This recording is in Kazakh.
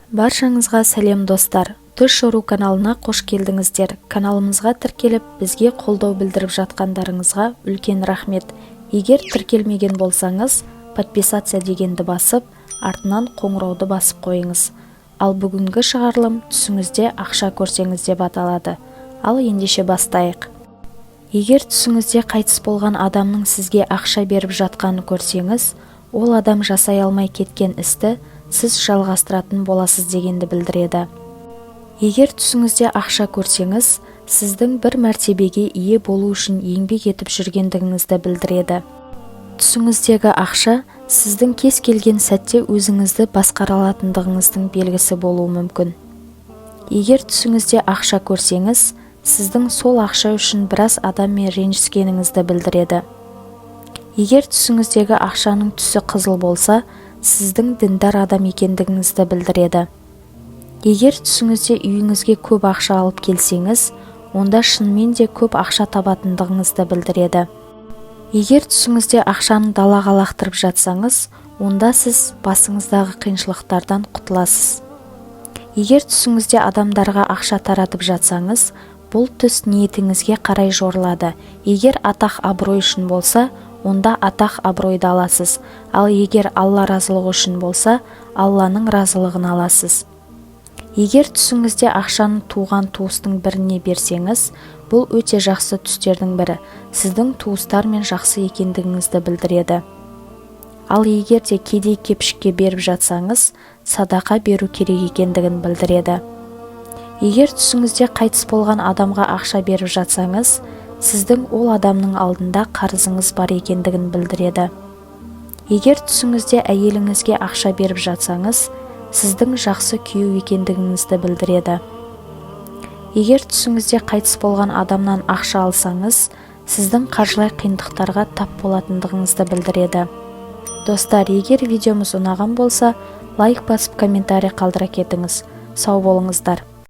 Баршаңызға сәлем достар. Түш.ру каналына қош келдіңіздер. Каналымызға тіркеліп, бізге қолдау білдіріп жатқандарыңызға үлкен рахмет. Егер тіркелмеген болсаңыз, подписация дегенді басып, артынан қоңырауды басып қойыңыз. Ал бүгінгі шығарылым түсіңізде ақша көрсеңіз деп аталады. Ал ендеше бастайық. Егер түсіңізде қайтыс болған адамның сізге ақша беріп жатқанын көрсеңіз, ол адам жасай алмай кеткен істі сіз жалғастыратын боласыз дегенді білдіреді. Егер түсіңізде ақша көрсеңіз, сіздің бір мәртебеге ие болу үшін еңбек етіп жүргендігіңізді білдіреді. Түсіңіздегі ақша сіздің кез келген сәтте өзіңізді басқара алатындығыңыздың белгісі болуы мүмкін. Егер түсіңізде ақша көрсеңіз, сіздің сол ақша үшін біраз адаммен ренжіскеніңізді білдіреді. Егер түсіңіздегі ақшаның түсі қызыл болса, сіздің діндар адам екендігіңізді білдіреді. Егер түсіңізде үйіңізге көп ақша алып келсеңіз, онда шынымен де көп ақша табатындығыңызды білдіреді. Егер түсіңізде ақшаны далаға лақтырып жатсаңыз, онда сіз басыңыздағы қиыншылықтардан құтыласыз. Егер түсіңізде адамдарға ақша таратып жатсаңыз, бұл түс ниетіңізге қарай жорылады. Егер атақ абырой үшін болса, онда атақ абыройды аласыз. Ал егер Алла разылығы үшін болса, Алланың разылығын аласыз. Егер түсіңізде ақшаны туған туыстың біріне берсеңіз, бұл өте жақсы түстердің бірі. Сіздің туыстармен жақсы екендігіңізді білдіреді. Ал егер де кедей-кепшікке беріп жатсаңыз, садақа беру керек екендігін білдіреді. Егер түсіңізде қайтыс болған адамға ақша беріп жатсаңыз, сіздің ол адамның алдында қарызыңыз бар екендігін білдіреді. Егер түсіңізде әйеліңізге ақша беріп жатсаңыз, сіздің жақсы күйеу екендігіңізді білдіреді. Егер түсіңізде қайтыс болған адамнан ақша алсаңыз, сіздің қаржылай қиындықтарға тап болатындығыңызды білдіреді. Достар, егер видеомыз ұнаған болса, лайк басып комментарий қалдыра кетіңіз. Сау болыңыздар.